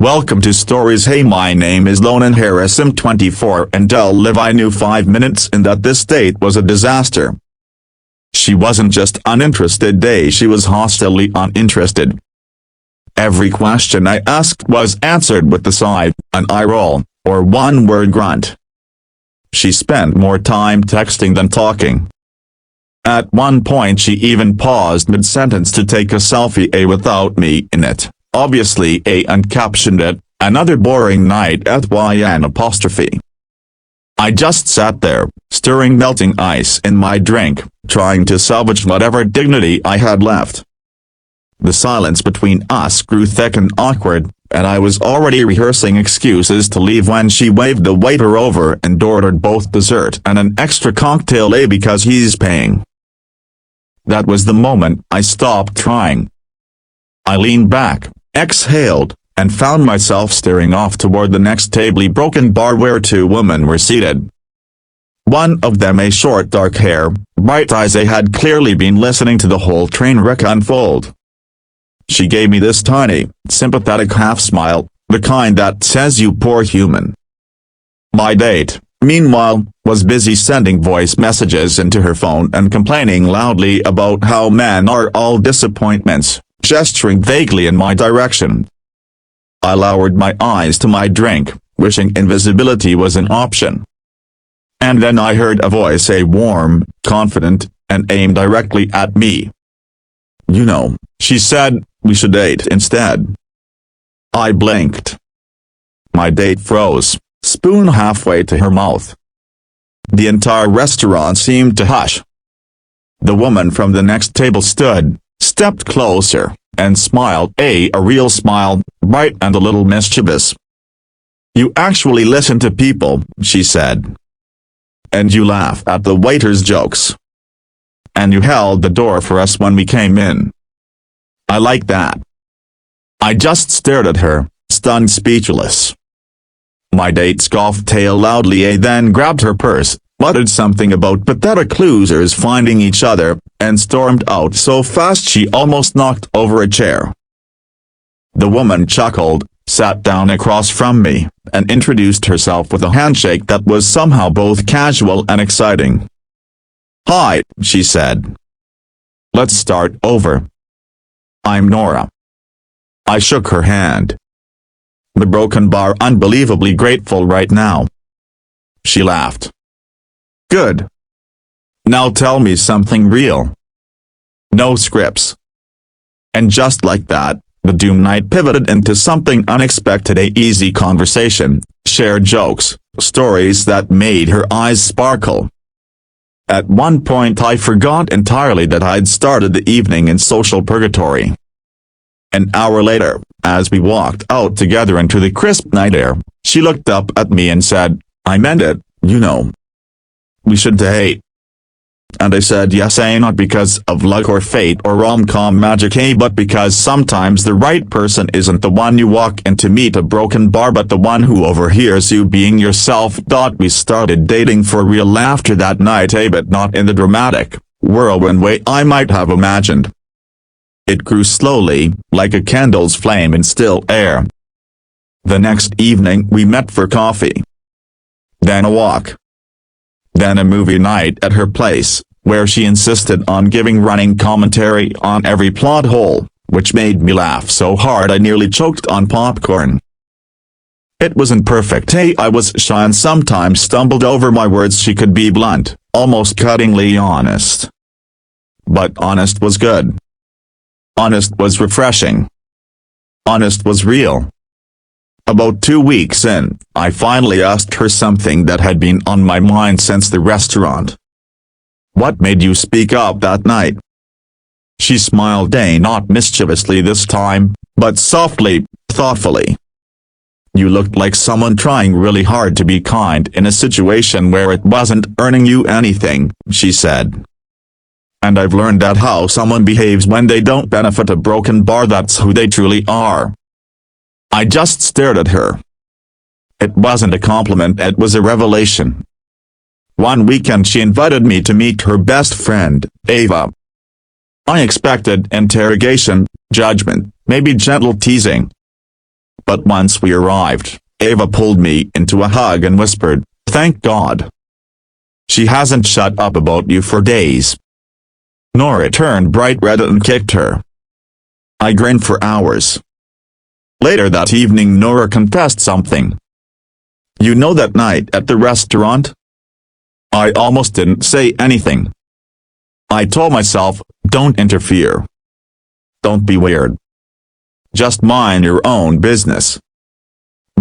Welcome to Stories. Hey, my name is Lonan Harris. I'm 24 and I'll live. I knew 5 minutes in that this date was a disaster. She wasn't just uninterested, she was hostilely uninterested. Every question I asked was answered with a sigh, an eye roll, or one-word grunt. She spent more time texting than talking. At one point she even paused mid-sentence to take a selfie without me in it, obviously and captioned it, "Another boring night at YN apostrophe." I just sat there, stirring melting ice in my drink, trying to salvage whatever dignity I had left. The silence between us grew thick and awkward, and I was already rehearsing excuses to leave when she waved the waiter over and ordered both dessert and an extra cocktail because he's paying. That was the moment I stopped trying. I leaned back, exhaled, and found myself staring off toward the next table, broken bar where two women were seated. One of them a short dark hair, bright eyes. They had clearly been listening to the whole train wreck unfold. She gave me this tiny, sympathetic half-smile, the kind that says "you poor human." My date, meanwhile, was busy sending voice messages into her phone and complaining loudly about how men are all disappointments, gesturing vaguely in my direction. I lowered my eyes to my drink, wishing invisibility was an option. And then I heard a voice, a warm, confident, and aimed directly at me. "You know," she said, "we should date instead." I blinked. My date froze, spoon halfway to her mouth. The entire restaurant seemed to hush. The woman from the next table stood, stepped closer, and smiled, a real smile, bright and a little mischievous. "You actually listen to people," she said. "And you laugh at the waiter's jokes. And you held the door for us when we came in. I like that." I just stared at her, stunned, speechless. My date scoffed tail loudly, then grabbed her purse, muttered something about pathetic losers finding each other, and stormed out so fast she almost knocked over a chair. The woman chuckled, sat down across from me, and introduced herself with a handshake that was somehow both casual and exciting. "Hi," she said. "Let's start over. I'm Nora." I shook her hand. "The broken bar unbelievably grateful right now." She laughed. "Good. Now tell me something real. No scripts." And just like that, the doom night pivoted into something unexpected, a easy conversation, shared jokes, stories that made her eyes sparkle. At one point I forgot entirely that I'd started the evening in social purgatory. An hour later, as we walked out together into the crisp night air, she looked up at me and said, "I meant it, you know. We should date." And I said yes, not because of luck or fate or rom-com magic, but because sometimes the right person isn't the one you walk in to meet a broken bar, but the one who overhears you being yourself. We started dating for real after that night, but not in the dramatic, whirlwind way I might have imagined. It grew slowly, like a candle's flame in still air. The next evening we met for coffee. Then a walk. Then a movie night at her place, where she insisted on giving running commentary on every plot hole, which made me laugh so hard I nearly choked on popcorn. It wasn't perfect, I was shy and sometimes stumbled over my words. She could be blunt, almost cuttingly honest. But honest was good. Honest was refreshing. Honest was real. About 2 weeks in, I finally asked her something that had been on my mind since the restaurant. "What made you speak up that night?" She smiled, not mischievously this time, but softly, thoughtfully. "You looked like someone trying really hard to be kind in a situation where it wasn't earning you anything," she said. "And I've learned that how someone behaves when they don't benefit a broken bar, that's who they truly are." I just stared at her. It wasn't a compliment, it was a revelation. One weekend she invited me to meet her best friend, Ava. I expected interrogation, judgment, maybe gentle teasing. But once we arrived, Ava pulled me into a hug and whispered, "Thank God. She hasn't shut up about you for days." Nora turned bright red and kicked her. I grinned for hours. Later that evening Nora confessed something. "You know that night at the restaurant?" I almost didn't say anything. I told myself, don't interfere. Don't be weird. Just mind your own business.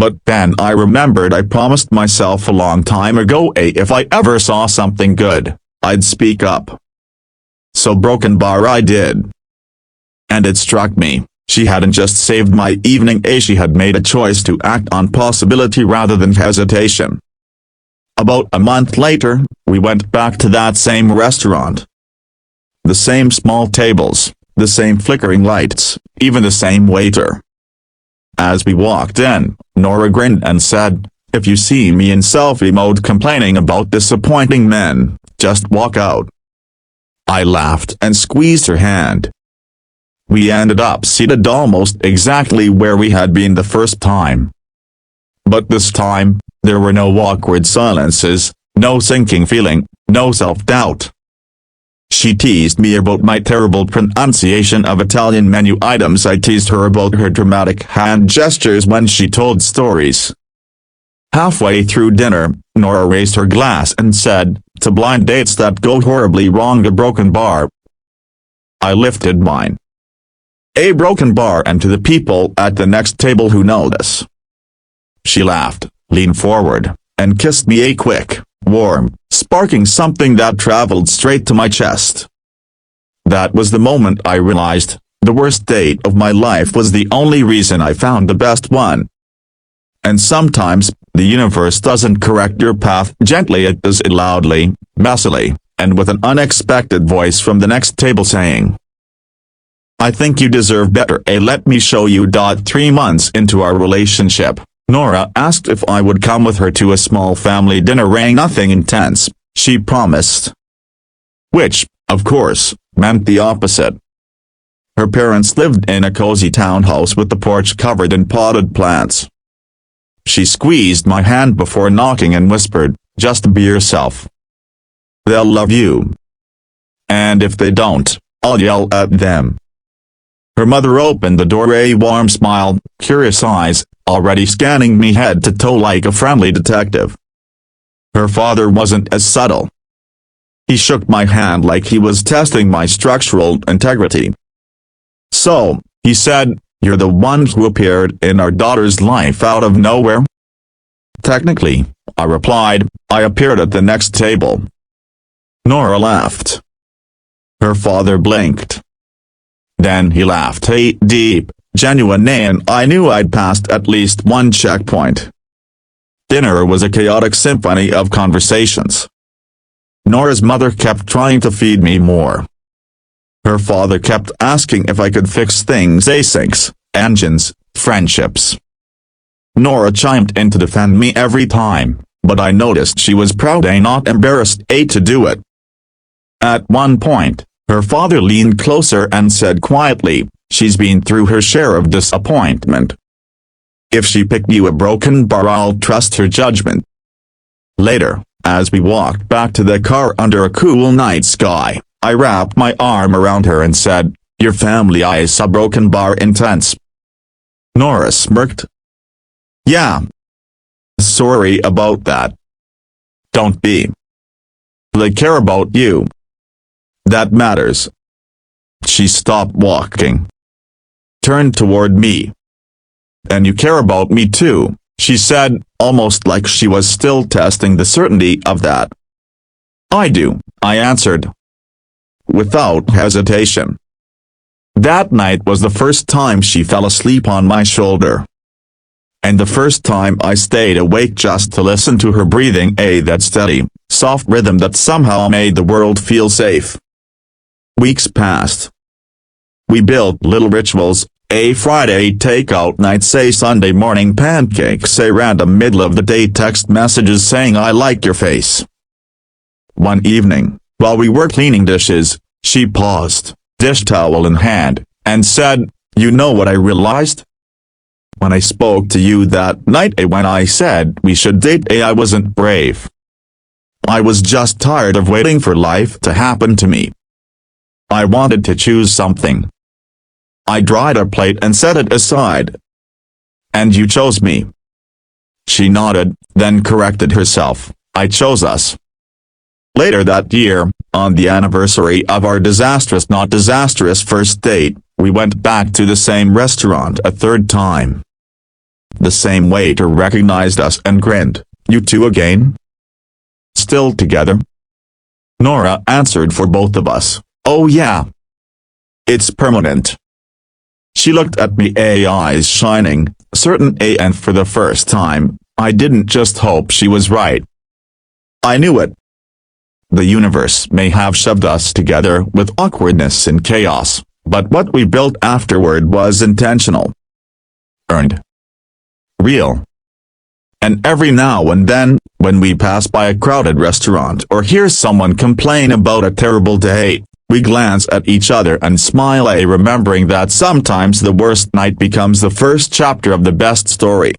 But then I remembered I promised myself a long time ago if I ever saw something good, I'd speak up. So broken bar I did. And it struck me, she hadn't just saved my evening, she had made a choice to act on possibility rather than hesitation. About a month later, we went back to that same restaurant. The same small tables, the same flickering lights, even the same waiter. As we walked in, Nora grinned and said, "If you see me in selfie mode complaining about disappointing men, just walk out." I laughed and squeezed her hand. We ended up seated almost exactly where we had been the first time. But this time, there were no awkward silences, no sinking feeling, no self-doubt. She teased me about my terrible pronunciation of Italian menu items. I teased her about her dramatic hand gestures when she told stories. Halfway through dinner, Nora raised her glass and said, "To blind dates that go horribly wrong, a broken bar." I lifted mine. "A broken bar, and to the people at the next table who know this." She laughed, leaned forward, and kissed me a quick, warm, sparking something that traveled straight to my chest. That was the moment I realized, the worst date of my life was the only reason I found the best one. And sometimes, the universe doesn't correct your path gently, it does it loudly, messily, and with an unexpected voice from the next table saying, "I think you deserve better. Let me show you." 3 months into our relationship, Nora asked if I would come with her to a small family dinner. Nothing intense, she promised. Which, of course, meant the opposite. Her parents lived in a cozy townhouse with the porch covered in potted plants. She squeezed my hand before knocking and whispered, "Just be yourself. They'll love you. And if they don't, I'll yell at them." Her mother opened the door, a warm smile, curious eyes, already scanning me head to toe like a friendly detective. Her father wasn't as subtle. He shook my hand like he was testing my structural integrity. "So," he said, "you're the one who appeared in our daughter's life out of nowhere?" "Technically," I replied, "I appeared at the next table." Nora laughed. Her father blinked. Then he laughed a deep, genuine and I knew I'd passed at least one checkpoint. Dinner was a chaotic symphony of conversations. Nora's mother kept trying to feed me more. Her father kept asking if I could fix things, sinks, engines, friendships. Nora chimed in to defend me every time, but I noticed she was proud and not embarrassed to do it. At one point, her father leaned closer and said quietly, "She's been through her share of disappointment. If she picked you a broken bar, I'll trust her judgment." Later, as we walked back to the car under a cool night sky, I wrapped my arm around her and said, "Your family is a broken bar intense." Nora smirked. "Yeah. Sorry about that." "Don't be. They care about you. That matters." She stopped walking. Turned toward me. "And you care about me too," she said, almost like she was still testing the certainty of that. "I do," I answered. Without hesitation. That night was the first time she fell asleep on my shoulder. And the first time I stayed awake just to listen to her breathing, that steady, soft rhythm that somehow made the world feel safe. Weeks passed. We built little rituals, a Friday takeout night, Sunday morning pancakes, random middle-of-the-day text messages saying "I like your face." One evening, while we were cleaning dishes, she paused, dish towel in hand, and said, "You know what I realized? When I spoke to you that night, when I said we should date, I wasn't brave. I was just tired of waiting for life to happen to me. I wanted to choose something. I dried a plate and set it aside. And you chose me. She nodded, then corrected herself. I chose us. Later that year, on the anniversary of our disastrous not disastrous first date, we went back to the same restaurant a third time. The same waiter recognized us and grinned. You two again? Still together? Nora answered for both of us. Oh yeah. It's permanent. She looked at me, eyes shining, certain, and for the first time, I didn't just hope she was right. I knew it. The universe may have shoved us together with awkwardness and chaos, but what we built afterward was intentional. Earned. Real. And every now and then, when we pass by a crowded restaurant or hear someone complain about a terrible day, we glance at each other and smile, remembering that sometimes the worst night becomes the first chapter of the best story.